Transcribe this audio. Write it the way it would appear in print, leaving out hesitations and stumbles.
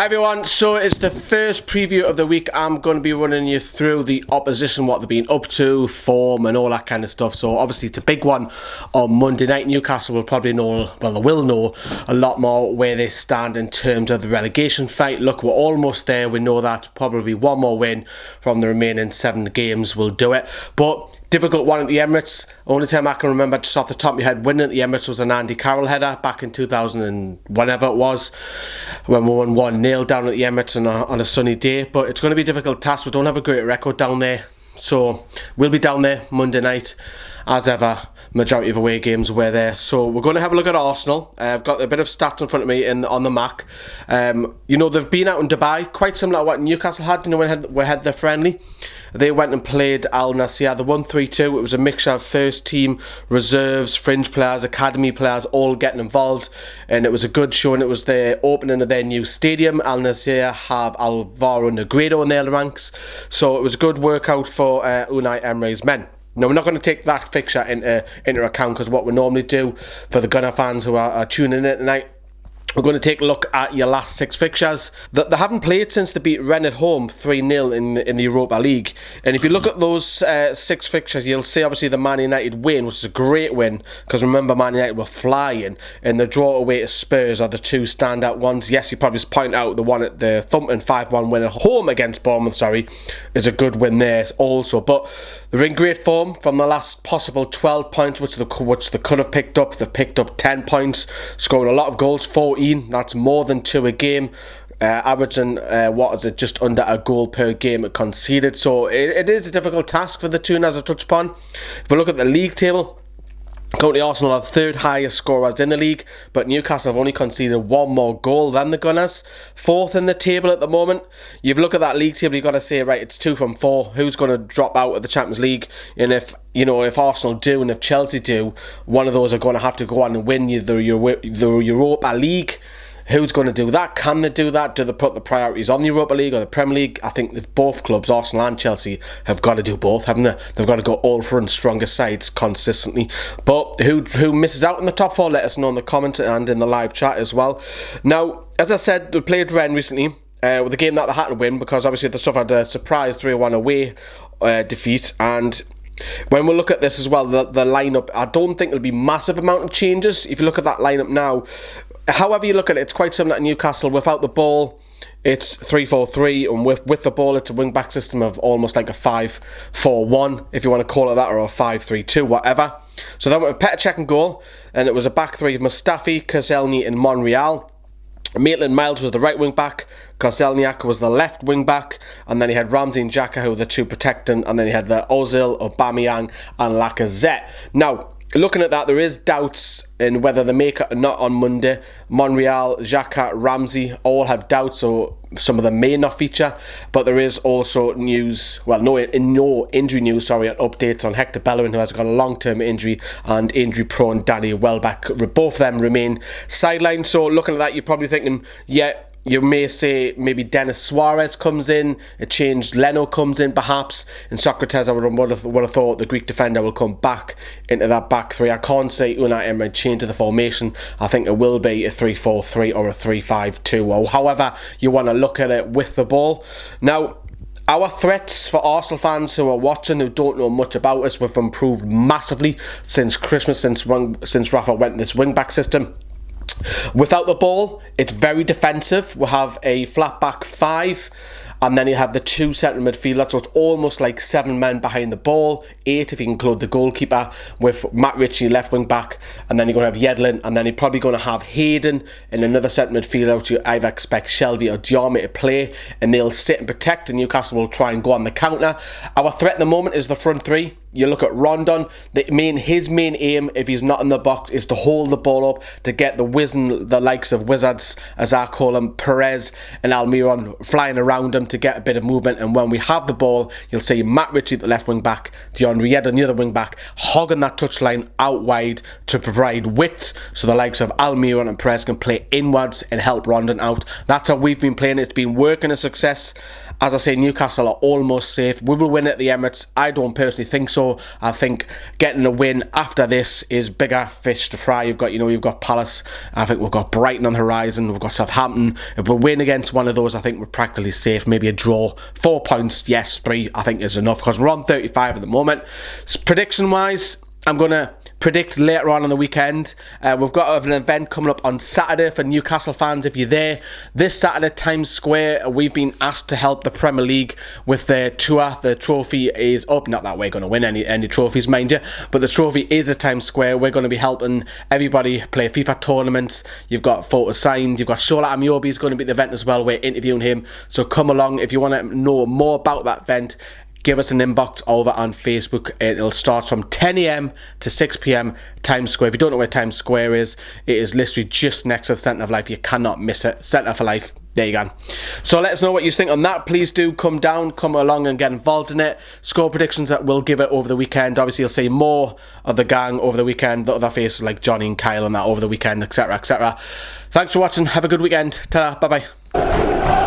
everyone, so it's the first preview of the week. I'm going to be running you through the opposition, what they've been up to, form and all that kind of stuff. So obviously it's a big one on Monday night. Newcastle will probably know, well they will know a lot more where they stand in terms of the relegation fight. Look, we're almost there. We know that probably one more win from the remaining 7 games will do it. But difficult one at the Emirates. Only time I can remember just off the top of my head winning at the Emirates was an Andy Carroll header back in 2000 and whenever it was, when we won 1-0 down at the Emirates on a sunny day. But it's going to be a difficult task. We don't have a great record down there, so we'll be down there Monday night as ever. Majority of away games we're there, so we're going to have a look at Arsenal. I've got a bit of stats in front of me on the Mac. They've been out in Dubai, quite similar to what Newcastle had. When we had their friendly, they went and played Al Nassr. They won 3-2. It was a mixture of first team, reserves, fringe players, academy players, all getting involved, and it was a good show. And it was the opening of their new stadium. Al Nassr have Alvaro Negredo in their ranks, so it was a good workout for Unai Emery's men. Now, we're not going to take that fixture into account, because what we normally do for the Gunner fans who are tuning in tonight, we're going to take a look at your last 6 fixtures. They haven't played since they beat Rennes at home 3-0 in the Europa League. And if you look at those 6 fixtures, you'll see obviously the Man United win, which is a great win, because remember Man United were flying, and the draw away to Spurs are the 2 standout ones. Yes, you probably just point out the one at the thumping 5-1 win at home against Bournemouth, is a good win there also. But they're in great form from the last possible 12 points, which they could have picked up. They picked up 10 points, scoring a lot of goals, 14. That's more than 2 a game. Averaging, just under a goal per game conceded. So it is a difficult task for the two, as I touched upon. If we look at the league table, currently Arsenal are 3rd highest scorers in the league, but Newcastle have only conceded 1 more goal than the Gunners. 4th in the table at the moment. You look at that league table, you've got to say, right, it's 2 from 4. Who's going to drop out of the Champions League? And if Arsenal do and if Chelsea do, one of those are going to have to go on and win the Europa League. Who's going to do that? Can they do that? Do they put the priorities on the Europa League or the Premier League? I think that both clubs, Arsenal and Chelsea, have got to do both, haven't they? They've got to go all front, strongest sides consistently. But who misses out in the top 4? Let us know in the comment and in the live chat as well. Now, as I said, they played Rennes recently with a game that they had to win, because obviously they suffered a surprise 3-1 away defeat. And when we look at this as well, the lineup, I don't think there'll be massive amount of changes. If you look at that lineup now, however you look at it, it's quite similar to Newcastle. Without the ball, it's 3-4-3, and with the ball, it's a wing-back system of almost like a 5-4-1, if you want to call it that, or a 5-3-2, whatever. So then with Petr Cech in goal, and it was a back 3 of Mustafi, Koscielny and Monreal. Maitland-Niles was the right wing-back, Koscielny was the left wing-back, and then he had Ramsey and Xhaka who were the 2 protecting, and then he had the Ozil, Aubameyang and Lacazette. Now, looking at that, there is doubts in whether they make it or not on Monday. Monreal, Xhaka, Ramsey all have doubts, so some of them may not feature. But there is also news, no injury news, and updates on Hector Bellerin, who has got a long-term injury, and injury-prone Danny Welbeck. Both of them remain sidelined. So looking at that, you're probably thinking, you may say maybe Denis Suarez comes in, a changed Leno comes in perhaps, and Socrates, I would have thought the Greek defender will come back into that back 3. I can't say Unai Emery changed the formation. I think it will be a 3-4-3 or a 3-5-2, or however you want to look at it with the ball. Now, our threats for Arsenal fans who are watching, who don't know much about us, we've improved massively since Christmas, since Rafa went this wing-back system. Without the ball, it's very defensive. We'll have a flat back 5, and then you have the 2 central midfielders, so it's almost like 7 men behind the ball, 8 if you include the goalkeeper, with Matt Ritchie left wing back, and then you're going to have Yedlin, and then you're probably going to have Hayden in another central midfielder, which you either expect Shelvey or Diarmi to play, and they'll sit and protect, and Newcastle will try and go on the counter. Our threat at the moment is the front 3. You look at Rondon, his main aim, if he's not in the box, is to hold the ball up, to get the likes of Wizards, as I call them, Perez and Almiron, flying around him to get a bit of movement. And when we have the ball, you'll see Matt Ritchie, the left wing back, DeAndre Yedlin, the other wing back, hogging that touchline out wide to provide width, so the likes of Almiron and Perez can play inwards and help Rondon out. That's how we've been playing. It's been working a success. As I say, Newcastle are almost safe. We will win at the Emirates. I don't personally think so. So I think getting a win after this is bigger fish to fry. You've got Palace. I think we've got Brighton on the horizon. We've got Southampton. If we win against one of those, I think we're practically safe. Maybe a draw. 4 points, yes. 3, I think is enough because we're on 35 at the moment. So prediction-wise, I'm going to predict later on the weekend. We've got an event coming up on Saturday for Newcastle fans if you're there. This Saturday, Times Square, we've been asked to help the Premier League with their tour. The trophy is up. Not that we're going to win any trophies, mind you, but the trophy is at Times Square. We're going to be helping everybody play FIFA tournaments. You've got photos signed. You've got Shola Amiobi is going to be at the event as well. We're interviewing him. So come along if you want to know more about that event. Give us an inbox over on Facebook. It'll start from 10 a.m. to 6 p.m. Times Square. If you don't know where Times Square is, it is literally just next to the Centre of Life. You cannot miss it. Centre for Life. There you go. So let us know what you think on that. Please do come down, come along and get involved in it. Score predictions that we'll give it over the weekend. Obviously, you'll see more of the gang over the weekend. The other faces like Johnny and Kyle and that over the weekend, etc., etc. Thanks for watching. Have a good weekend. Ta-ra. Bye-bye.